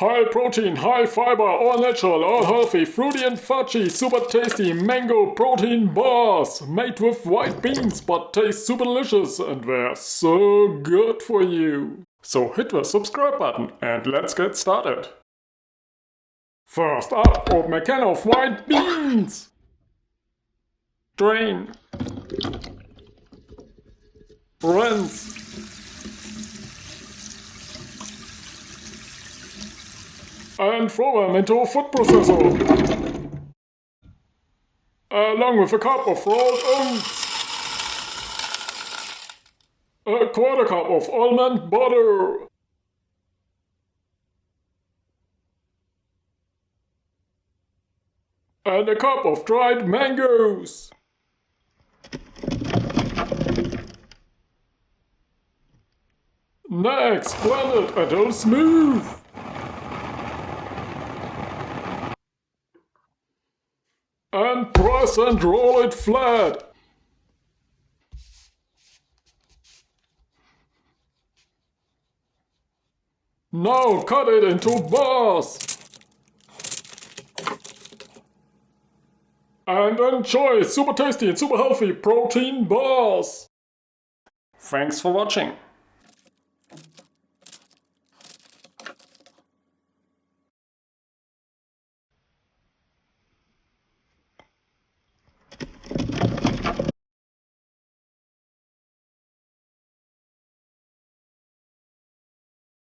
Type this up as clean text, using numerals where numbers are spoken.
High protein, high fiber, all natural, all healthy, fruity and fudgy, super tasty mango protein bars. Made with white beans but taste super delicious and they're so good for you. So hit the subscribe button and let's get started. First up, open a can of white beans. Drain. Rinse. And throw them into a food processor. Along with a cup of rolled oats. A quarter cup of almond butter. And a cup of dried mangoes. Next, blend it until smooth. And press and roll it flat. Now cut it into bars. And enjoy super tasty and super healthy protein bars. Thanks for watching.